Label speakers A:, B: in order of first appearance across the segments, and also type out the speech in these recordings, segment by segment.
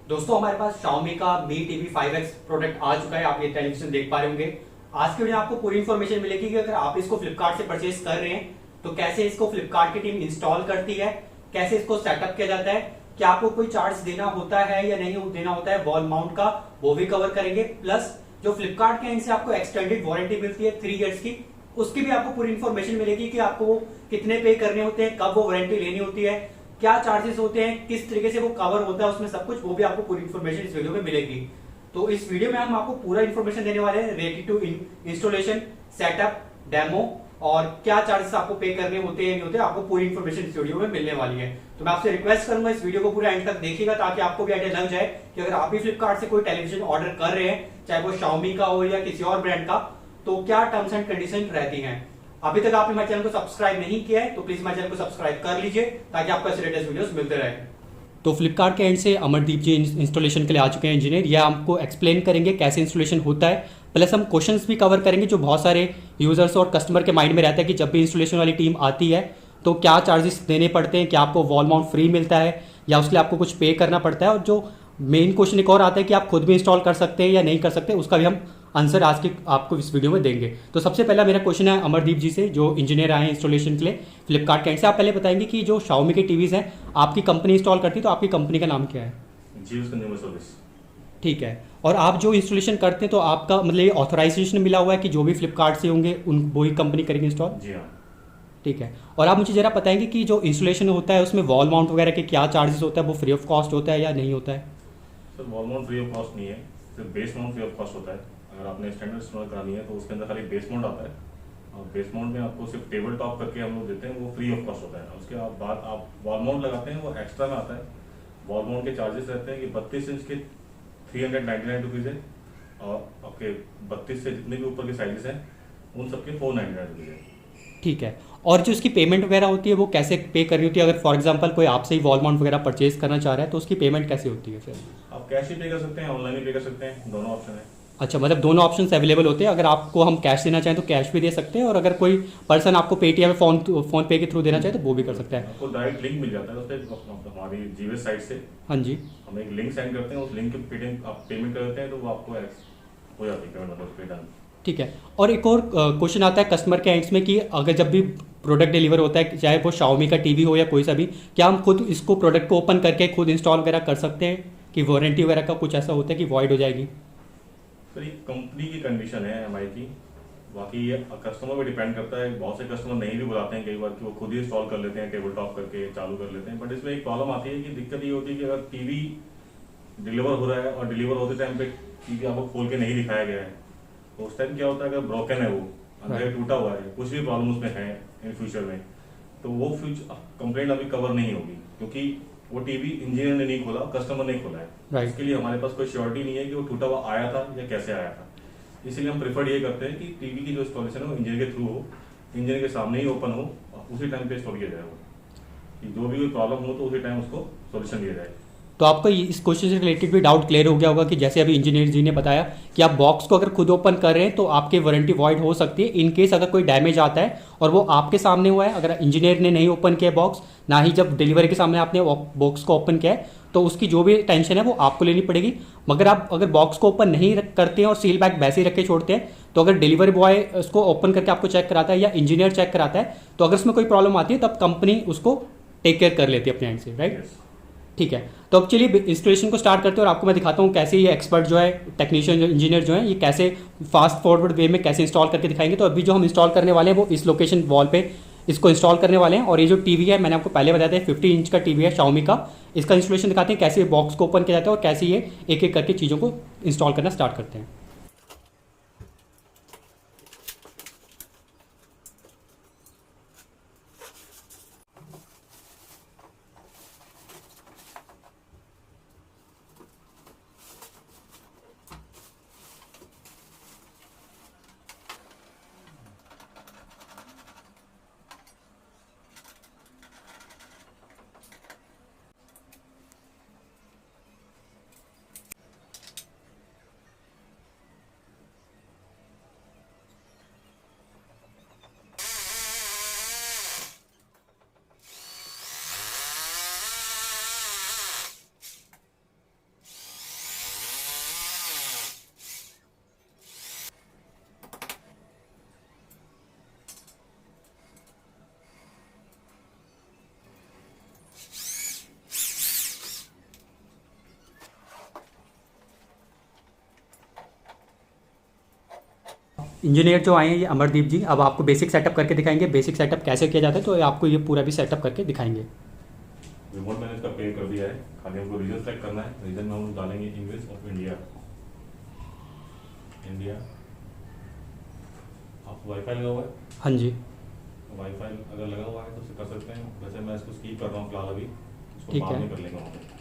A: दोस्तों हमारे पास Xiaomi का Mi TV 5X प्रोडक्ट आ चुका है। आप ये टेलीविजन देख पा रहे होंगे। आज की वीडियो में आपको पूरी इन्फॉर्मेशन मिलेगी कि अगर आप इसको फ्लिपकार्ट से परचेज कर रहे हैं तो कैसे इसको फ्लिपकार्ट की टीम इंस्टॉल करती है, कैसे इसको सेटअप किया जाता है, क्या आपको कोई चार्ज देना होता है या नहीं देना होता है वॉल माउंट का, वो भी कवर करेंगे। प्लस जो फ्लिपकार्ट के एंड से आपको एक्सटेंडेड वारंटी मिलती है 3 इयर्स की, उसकी भी आपको पूरी इन्फॉर्मेशन मिलेगी कि आपको कितने पे करने होते हैं, कब वो वारंटी लेनी होती है, क्या चार्जेस होते हैं, किस तरीके से वो कवर होता है उसमें सब कुछ, वो भी आपको पूरी इन्फॉर्मेशन इस वीडियो में मिलेगी। तो इस वीडियो में हम आपको पूरा इन्फॉर्मेशन देने वाले हैं related to installation, setup, demo और क्या चार्जेस आपको पे करने होते हैं नहीं होते, आपको पूरी इन्फॉर्मेशन इस वीडियो में मिलने वाली है। तो मैं आपसे रिक्वेस्ट करूंगा इस वीडियो को पूरा एंड तक देखिएगा ताकि आपको भी आइडिया लग जाए कि अगर आप भी फ्लिपकार्ट से कोई टेलीविजन ऑर्डर कर रहे हैं, चाहे वो Xiaomi का हो या किसी और ब्रांड का, तो क्या टर्म्स एंड कंडीशन रहती हैं। अभी तक आपने हमारे चैनल को सब्सक्राइब नहीं किया है तो प्लीज हमारे चैनल को सब्सक्राइब कर लीजिए ताकि आपको ऐसे लेटेस्ट वीडियोस मिलते रहे। तो फ्लिपकार्ट के एंड से अमरदीप जी इंस्टॉलेशन के लिए आ चुके हैं इंजीनियर। यह हमको एक्सप्लेन करेंगे कैसे इंस्टॉलेशन होता है, प्लस हम क्वेश्चंस भी कवर करेंगे जो बहुत सारे यूजर्स और कस्टमर के माइंड में रहता है कि जब भी इंस्टॉलेशन वाली टीम आती है तो क्या चार्जेस देने पड़ते हैं, क्या आपको वॉल माउंट फ्री मिलता है या उसके लिए आपको कुछ पे करना पड़ता है, और जो मेन क्वेश्चन एक और आता है कि आप खुद भी इंस्टॉल कर सकते हैं या नहीं कर सकते, उसका भी हम आंसर आज के आपको इस वीडियो में देंगे। तो सबसे पहला मेरा क्वेश्चन है अमरदीप जी से, जो इंजीनियर आए हैं इंस्टॉलेशन के लिए फ्लिपकार्ट के एंड से। आप पहले बताएंगे कि जो Xiaomi के टीवीज हैं आपकी कंपनी इंस्टॉल करती है, तो आपकी कंपनी का नाम क्या है?
B: जीव कंज्यूमर सर्विस।
A: ठीक है। और आप जो इंस्टॉलेशन करते हैं तो आपका मतलब ये ऑथराइजेशन मिला हुआ है कि जो भी फ्लिपकार्ट से होंगे उन वही कंपनी करेगी इंस्टॉल?
B: जी हाँ।
A: ठीक है। और आप मुझे जरा बताएंगे कि जो इंस्टॉलेशन होता है उसमें वॉल माउंट वगैरह के क्या चार्जेस होता है, वो फ्री ऑफ कॉस्ट होता है या नहीं होता है?
B: Sir wall mount free of cost नहीं है, सिर्फ base mount free of cost होता है। अगर आपने स्टैंडर्ड इंस्टॉल करानी है तो उसके अंदर खाली बेस माउंट आता है, और बेस माउंट में आपको सिर्फ टेबल टॉप करके हम लोग देते हैं, वो फ्री ऑफ कॉस्ट होता है। उसके बाद आप वॉल माउंट लगाते हैं, वो एक्स्ट्रा में आता है। वॉल माउंट के चार्जेस रहते हैं कि 32 इंच के 399 रुपीज़ है, और आपके 32 से जितने भी ऊपर के साइजेस हैं उन सबके 499 रुपीज़ है।
A: ठीक है। और जो उसकी पेमेंट वगैरह होती है वो कैसे पे करनी होती है? अगर फॉर एग्जांपल कोई आपसे ही वॉल माउंट वगैरह परचेज करना चाह रहा है तो उसकी पेमेंट कैसे होती है फिर?
B: आप कैश ही पे कर सकते हैं, ऑनलाइन ही पे कर सकते हैं, दोनों ऑप्शन है।
A: अच्छा, मतलब दोनों ऑप्शंस अवेलेबल होते हैं। अगर आपको हम कैश देना चाहें तो कैश भी दे सकते हैं, और अगर कोई पर्सन आपको पेटीएम फोन पे के थ्रू देना चाहे तो वो भी कर सकता है।
B: आपको डायरेक्ट लिंक मिल जाता है उस पर, हमारी जीवेस साइट से।
A: हाँ जी।
B: हम एक लिंक सेंड करते हैं, उस लिंक के पेटीएम आप पेमेंट कर देते हैं तो वो आपको हो जाती है पेमेंट, मतलब पे डन।
A: ठीक है। और एक और क्वेश्चन आता है कस्टमर के एंड्स में कि अगर जब भी प्रोडक्ट डिलीवर होता है, चाहे वो Xiaomi का टीवी हो या कोई सा भी, क्या हम खुद इसको प्रोडक्ट को ओपन करके खुद इंस्टॉल वगैरह कर सकते हैं कि वारंटी वगैरह का कुछ ऐसा होता है कि वॉइड हो जाएगी?
B: सर ये कंपनी की कंडीशन है एमआई की, बाकी ये कस्टमर पे डिपेंड करता है। बहुत से कस्टमर नहीं भी बुलाते हैं कई बार कि वो खुद ही इंस्टॉल कर लेते हैं, टेबल टॉप करके चालू कर लेते हैं। बट इसमें एक प्रॉब्लम आती है कि दिक्कत ये होती है कि अगर टीवी डिलीवर हो रहा है और डिलीवर होते टाइम पे टीवी आपको खोल के नहीं दिखाया गया है, तो उस टाइम क्या होता है, अगर ब्रोकन है, वो अंदर टूटा हुआ है, कुछ भी प्रॉब्लम उसमें है इन फ्यूचर में, तो वो कंप्लेंट अभी कवर नहीं होगी, क्योंकि वो टीवी इंजीनियर ने नहीं खोला, कस्टमर ने खोला है। इसके लिए हमारे पास कोई श्योरिटी नहीं है कि वो टूटा हुआ आया था या कैसे आया था। इसीलिए हम प्रेफर ये करते हैं कि टीवी की जो इंस्टॉलेशन है वो इंजीनियर के थ्रू हो, इंजीनियर के सामने ही ओपन हो और उसी टाइम पे इंस्टॉल किया जाए, वो कि जो भी कोई प्रॉब्लम हो तो उसी टाइम उसको सोल्यूशन दिया जाए।
A: तो आपको इस क्वेश्चन से रिलेटेड भी डाउट क्लियर हो गया होगा कि जैसे अभी इंजीनियर जी ने बताया कि आप बॉक्स को अगर खुद ओपन कर रहे हैं तो आपकी वारंटी वॉइड हो सकती है इन केस अगर कोई डैमेज आता है और वो आपके सामने हुआ है। अगर इंजीनियर ने नहीं ओपन किया बॉक्स, ना ही जब डिलीवरी के सामने आपने बॉक्स को ओपन किया है, तो उसकी जो भी टेंशन है वो आपको लेनी पड़ेगी। मगर आप अगर बॉक्स को ओपन नहीं करते हैं और सील बैग वैसे ही रख के छोड़ते हैं, तो अगर डिलीवरी बॉय उसको ओपन करके आपको चेक कराता है या इंजीनियर चेक कराता है, तो अगर उसमें कोई प्रॉब्लम आती है तब कंपनी उसको टेक केयर कर लेती है अपने एंड से, राइट? ठीक है। तो अब चलिए इंस्टॉलेशन को स्टार्ट करते हैं और आपको मैं दिखाता हूँ कैसे ये एक्सपर्ट जो है, टेक्नीशियन जो इंजीनियर जो है, ये कैसे फास्ट फॉरवर्ड वे में कैसे इंस्टॉल करके दिखाएंगे। तो अभी जो हम इंस्टॉल करने वाले हैं वो इस लोकेशन वॉल पे इसको इंस्टॉल करने वाले हैं। और ये जो टीवी है मैंने आपको पहले बताया था 50 इंच का टीवी है Xiaomi का। इसका इंस्टॉलेशन दिखाते हैं कैसे बॉक्स को ओपन किया जाता है और कैसे ये एक एक करके चीज़ों को इंस्टॉल करना स्टार्ट करते हैं। इंजीनियर जो आए हैं ये अमरदीप जी, अब आपको बेसिक सेटअप करके दिखाएंगे, बेसिक सेटअप कैसे किया जाता है, तो आपको ये पूरा भी सेटअप करके दिखाएंगे।
B: रिमोट मैंने इसका पेयर कर दिया है, खाली हमको रीजन सेलेक्ट करना है। रीजन में हम डालेंगे इंग्लिश ऑफ इंडिया। इंडिया आपको वाईफाई लगा हुआ है?
A: हाँ जी,
B: वाईफाई अगर लगा हुआ है तो उसे कर सकते हैं। वैसे मैं इसको स्कीप कर रहा हूँ फिलहाल, अभी इसको
A: ठीक
B: बाद
A: है।
B: में कर लेंगे वहाँ पे।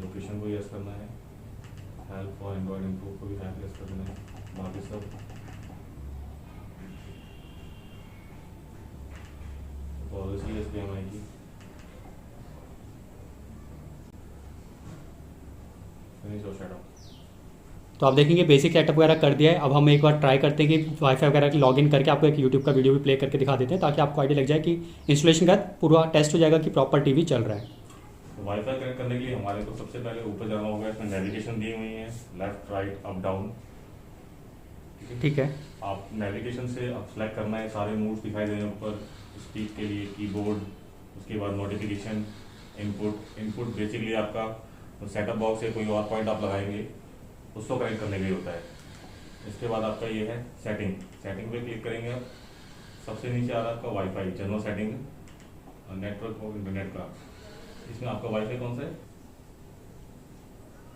B: लोकेशन को यस करना है, हेल्प फॉर एंड्रॉइड इम्प्रूव को भी हेल्प यस करना है, बाकी सब पॉलिसी एस पी एम आई की फिनिश और शट ऑफ।
A: तो आप देखेंगे बेसिक सेटअप वगैरह कर दिया है। अब हम एक बार ट्राई करते हैं कि वाईफाई वगैरह की लॉगिन करके आपको एक यूट्यूब का वीडियो भी प्ले करके दिखा देते हैं, ताकि आपको आइडिया लग जाए कि इंस्टॉलेशन का पूरा टेस्ट हो जाएगा कि प्रॉपर टीवी चल रहा है।
B: तो वाईफाई कनेक्ट करने के लिए हमारे को सबसे पहले ऊपर जाना होगा। इसमें नेविगेशन दी हुई है, लेफ्ट राइट अप डाउन।
A: ठीक है,
B: आप नेविगेशन से आप सेलेक्ट करना है, सारे मूड्स दिखाई दे रहे हैं ऊपर। स्पीक के लिए कीबोर्ड, उसके बाद नोटिफिकेशन, इनपुट। इनपुट बेसिकली आपका सेटअप बॉक्स है, कोई और पॉइंट आप लगाएंगे उसको कनेक्ट करने के लिए होता है। इसके बाद आपका ये है सेटिंग। सेटिंग पे क्लिक करेंगे आप, सबसे नीचे आ रहा है आपका वाईफाई जनरल सेटिंग, नेटवर्क और इंटरनेट का। इसमें आपका वाईफाई कौन सा है?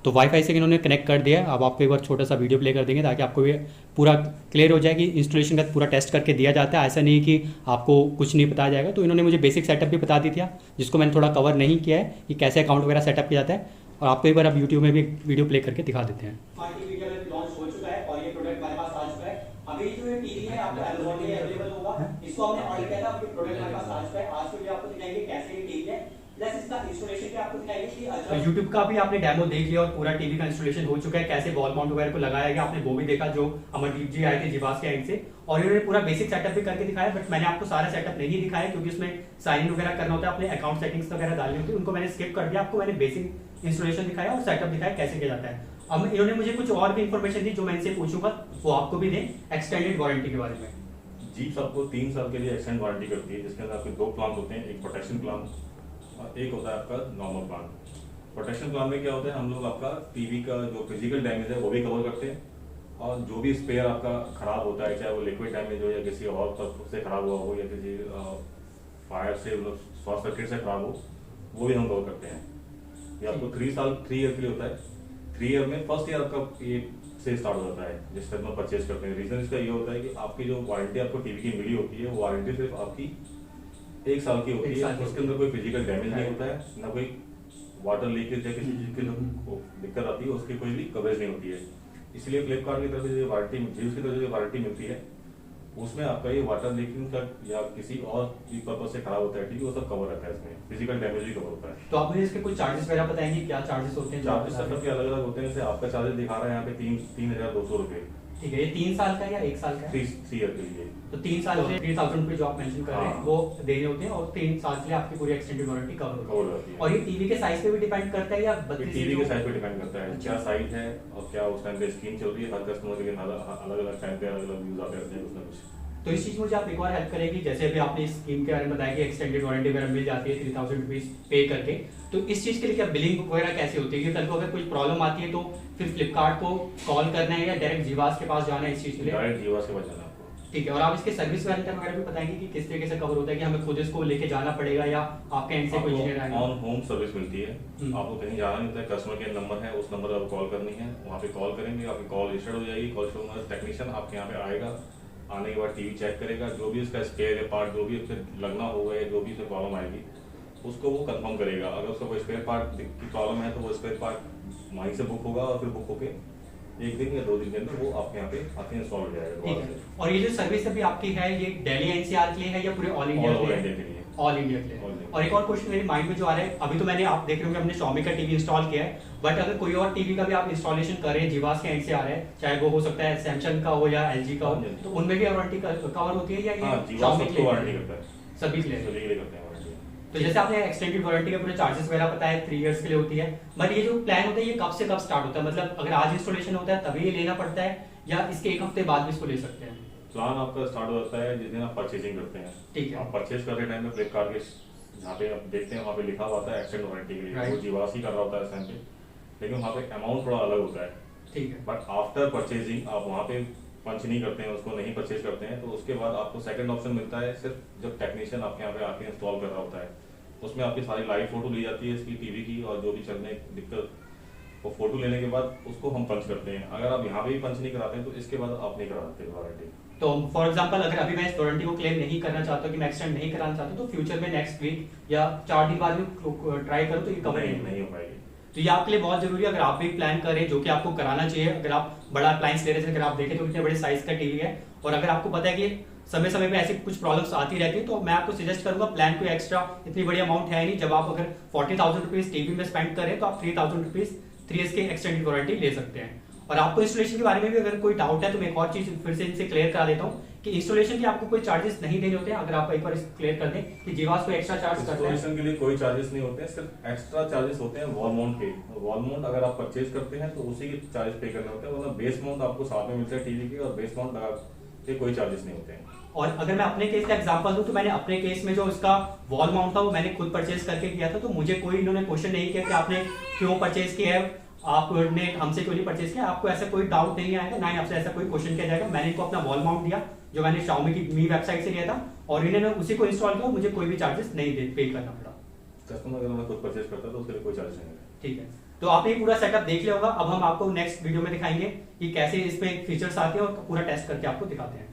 A: तो वाईफाई से इन्होंने कनेक्ट कर दिया है। अब आपको एक बार छोटा सा वीडियो प्ले कर देंगे ताकि आपको ये पूरा क्लियर हो जाए कि इंस्टॉलेशन का पूरा टेस्ट करके दिया जाता है। ऐसा नहीं कि आपको कुछ नहीं बताया जाएगा। तो इन्होंने मुझे बेसिक सेटअप भी बता दी थी, जिसको मैंने थोड़ा कवर नहीं किया है कि कैसे अकाउंट वगैरह सेटअप किया जाता है। और आपको एक बार अब यूट्यूब में भी वीडियो प्ले करके दिखा देते हैं। वीडियो लॉन्च हो चुका है और ये प्रोडक्ट हमारे पास आ चुका है। अभी जो ये टीवी है आपको अमेज़न में अवेलेबल होगा। इसको हमने ऑर्डर किया था, अभी प्रोडक्ट हमारे पास आ चुका है। आज के लिए आपको दिखाएंगे कैसे ये टीवी है, प्लस इसका इंस्टॉलेशन भी आपको दिखाएंगे कि YouTube का भी आपने डेमो देख लिया और पूरा टीवी का इंस्टॉलेशन हो चुका है, कैसे वॉल माउंट वगैरह को लगाया गया आपने वो भी देखा, जो अमरदीप जी आए थे जीवास के एंड से। और इन्होंने पूरा बेसिक सेटअप भी करके दिखाया, बट मैंने आपको सारा सेटअप नहीं दिखाया क्योंकि उसमें साइन इन वगैरह करना होता है, अपने अकाउंट सेटिंग्स वगैरह डालनी होती है, उनको मैंने स्किप कर दिया। आपको मैंने बेसिक इंस्टॉलेशन दिखाया और सेटअप दिखाया कैसे किया जाता है। अब इन्होंने मुझे कुछ और भी इंफॉर्मेशन दी जो मैं इनसे पूछूंगा, वो आपको भी दें, एक्सटेंडेड वारंटी के बारे में।
B: जीप्स आपको 3 साल के लिए एक्सटेंड वारंटी करती है, जिसके अंदर आपके 2 प्लान होते हैं, एक प्रोटेक्शन प्लान और एक होता है आपका नॉर्मल प्लान। प्रोटेक्शन प्लान में क्या होता है, हम लोग आपका टीवी का जो फिजिकल डैमेज है वो भी कवर करते हैं, और जो भी स्पेयर आपका खराब होता है, चाहे वो लिक्विड डैमेज हो या किसी और तत्व से खराब हुआ हो या किसी फायर से मतलब शॉर्ट सर्किट से खराब हो, वो भी हम कवर करते हैं। ये आपको 3 ईयर के लिए होता है। 3 ईयर में फर्स्ट ईयर आपका ये से स्टार्ट हो जाता है जिस टाइम में परचेज करते हैं। रीजन इसका ये होता है कि आपकी जो वारंटी आपको टीवी की मिली होती है, वो वारंटी सिर्फ आपकी 1 साल की होती है। उसके अंदर कोई फिजिकल डैमेज नहीं होता है, ना कोई वाटर लीकेज या किसी चीज की जो दिक्कत आती है उसकी कोई भी कवरेज नहीं होती है। इसलिए फ्लिपकार्ट की तरफ से जो वारंटी, जीप्स की तरफ से जो वारंटी मिलती है, उसमें आपका ये वाटर लीकिंग का या किसी और पर्पज से खराब होता है टीवी, वो सब कवर रहता है। इसमें फिजिकल डैमेज भी कवर होता है।
A: तो आप मुझे इसके कुछ चार्जेस वगैरह बताएंगे, क्या चार्जेस होते हैं?
B: चार्जेस सबके अलग अलग होते हैं। जैसे आपका चार्जेस दिखा रहा है यहाँ पे 3,200 रुपये।
A: ठीक है, ये 3 साल का या 1 साल का?
B: 3 ईयर के लिए।
A: तो 3 साल से 3,000 रुपये जो आप मेंशन कर रहे हैं
B: हाँ।
A: वो देने होते हैं, और 3 साल के लिए आपकी पूरी एक्सटेंडेड वारंटी कवर
B: कवर
A: होती
B: होती
A: है।
B: है।
A: और ये टीवी के साइज पे भी डिपेंड करता है या
B: टीवी के साइज पे डिपेंड करता है, क्या साइज है और क्या उस टाइम पे स्क्रीन चल रही है। हर कस्टमर के लिए अलग अलग टाइम पे अलग अलग यूज आते रहते हैं कुछ ना कुछ।
A: तो इस चीज में मुझे आप एक और हेल्प करेंगे, जैसे अभी आपने इस स्कीम के बारे में बताया कि एक्सटेंडेड वारंटी वगैरह मिल जाती है 3,000 रुपीज पे करके, तो इस चीज के लिए क्या बिलिंग वगैरह कैसे होती है? कि कल को अगर कोई प्रॉब्लम आती है तो फिर फ्लिपकार्ट को कॉल करना है या डायरेक्ट जीवास के पास जाना है इस चीज के लिए?
B: डायरेक्ट जीवास के पास जाना आपको।
A: ठीक है, और आप इसके सर्विस वारंटी वगैरह भी बताएंगे कि किस तरीके से कवर होता है, कि हमें खुद इसको लेके जाना पड़ेगा या आपके एंड से कोई इंजीनियर आएगा?
B: ऑन होम सर्विस मिलती है, आपको कहीं जाना नहीं होता है। कस्टमर केयर नंबर है, उस नंबर पर कॉल करनी है, वहाँ पे कॉल करेंगे, आपकी कॉल रजिस्टर्ड हो जाएगी। कॉल रजिस्टर्ड टेक्नीशियन आपके यहाँ पे आएगा, आने के बाद टीवी चेक करेगा, जो भी उसका स्पेयर या पार्ट जो भी उससे लगना होगा या जो भी उससे प्रॉब्लम आएगी उसको वो कंफर्म करेगा। अगर उसका कोई स्पेयर पार्ट की प्रॉब्लम है तो वो स्पेयर पार्ट वहीं से बुक होगा और फिर बुक होके 1 दिन या 2 दिन के अंदर वो आपके यहाँ पे आके इंस्टॉल हो जाएगा।
A: और ये जो सर्विस अभी आपकी है ये दिल्ली एनसीआर के लिए है या पूरे ऑल इंडिया के लिए? ऑल इंडिया के लिए। और एक और क्वेश्चन मेरे माइंड में जो आ रहा है, अभी तो मैंने, आप देख रहे होंगे हमने Xiaomi का टीवी इंस्टॉल किया है, बट अगर कोई और टीवी का भी आप इंस्टॉलेशन कर रहे हैं, जीवास के एंड से आ रहा है, चाहे वो हो सकता है सैमसंग का हो या LG का हो, तो उनमें भी वारंटी कवर होती है या ये
B: Xiaomi की वारंटी करता है?
A: सभी के लिए
B: करते हैं वारंटी।
A: तो जैसे आपने एक्सटेंडेड वारंटी के पूरे चार्जेस वगैरह बताया 3 इयर्स के लिए होती है, बट ये जो प्लान होता है ये कब से कब स्टार्ट होता है? मतलब अगर आज इंस्टॉलेशन होता है तभी ये लेना पड़ता है या इसके 1 हफ्ते बाद भी इसको ले सकते हैं?
B: प्लान आपका स्टार्ट हो जाता है जिस दिन आप परचेजिंग करते हैं।
A: ठीक है।
B: आप परचेज करते टाइम में फ्लिपकार्ट के जहाँ पे आप देखते हैं वहाँ पे लिखा हुआ था एक्सटेंड वारंटी के लिए, वो जीवास ही कर रहा होता है इस टाइम पे। लेकिन वहाँ पे अमाउंट थोड़ा अलग होता है।
A: ठीक है।
B: बट आफ्टर परचेजिंग आप वहाँ पे पंच नहीं करते हैं, उसको नहीं परचेज करते हैं, तो उसके बाद आपको सेकंड ऑप्शन मिलता है सिर्फ जब टेक्नीशियन आपके यहाँ पे आके इंस्टॉल कर रहा होता है, उसमें आपकी सारी लाइव फोटो ली जाती है इसकी टीवी की और जो भी चलने दिक्कत, वो फोटो लेने के बाद उसको हम पंच करते हैं। अगर आप यहाँ पे भी पंच नहीं कराते हैं तो इसके बाद आप नहीं करा सकते वारंटी।
A: तो फॉर एग्जांपल अगर अभी मैं इस वारंटी को क्लेम नहीं करना चाहता हूँ कि मैं एक्सटेंड नहीं कराना चाहता हूँ, तो फ्यूचर में नेक्स्ट वीक या 4 दिन बाद में ट्राई करूँ तो ये कवर
B: नहीं हो पाएगी।
A: तो ये आपके लिए बहुत जरूरी है। अगर आप भी प्लान करें, जो कि आपको कराना चाहिए, अगर आप बड़ा अप्लायंस ले रहे हैं, अगर आप देखें तो कितने बड़े साइज का टीवी है, और अगर आपको पता है कि समय समय पे ऐसी कुछ प्रॉब्लम्स आती रहती है, तो मैं आपको सजेस्ट करूंगा प्लान कोई एक्स्ट्रा इतनी बड़ी अमाउंट है नहीं। जब आप अगर 40,000 रुपीज टीवी में स्पेंड करें तो आप 3,000 रुपीज 3 years की एक्सटेंडेड वारंटी ले सकते हैं। और आपको इंस्टॉलेशन के बारे में भी अगर कोई डाउट है तो मैं एक और चीज फिर से इनसे क्लियर करा देता हूँ कि इंस्टॉलेशन के आपको कोई चार्जेस नहीं देने होते हैं। अगर आप एक बार क्लियर कर दें कि जीवास को एक्स्ट्रा चार्ज करते हैं।
B: इंस्टॉलेशन के लिए कोई चार्जेस नहीं होते हैं, सिर्फ एक्स्ट्रा चार्जेस होते हैं वॉल माउंट के। वॉल माउंट अगर आप परचेज करते हैं तो उसी के चार्जेस पे करने होते हैं, वरना बेस माउंट आपको साथ में मिलता है टीवी के, और बेस माउंट लगा के कोई चार्जेस नहीं होते हैं।
A: और अगर मैं अपने केस का एग्जांपल दूं तो मैंने अपने केस में जो इसका वॉल माउंट था वो मैंने खुद परचेज करके किया था, तो मुझे कोई इन्होंने क्वेश्चन नहीं किया कि आपने क्यों परचेज किया है, आपने हमसे क्यों नहीं परचेज किया। आपको ऐसा कोई डाउट नहीं आएगा, ना ही आपसे ऐसा कोई क्वेश्चन किया जाएगा। मैंने इनको अपना वॉल माउंट दिया जो मैंने Xiaomi की मी वेबसाइट से लिया था, और इन्होंने उसी को इंस्टॉल किया, मुझे कोई भी चार्जेस नहीं पे करना पड़ा।
B: कस्टमर अगर मैं खुद परचेज करता है तो उसके लिए कोई चार्ज नहीं है।
A: ठीक है, तो आपने पूरा सेटअप देख लिया होगा। अब हम आपको नेक्स्ट वीडियो में दिखाएंगे कि कैसे इसमें फीचर्स आते हैं और पूरा टेस्ट करके आपको दिखाते हैं।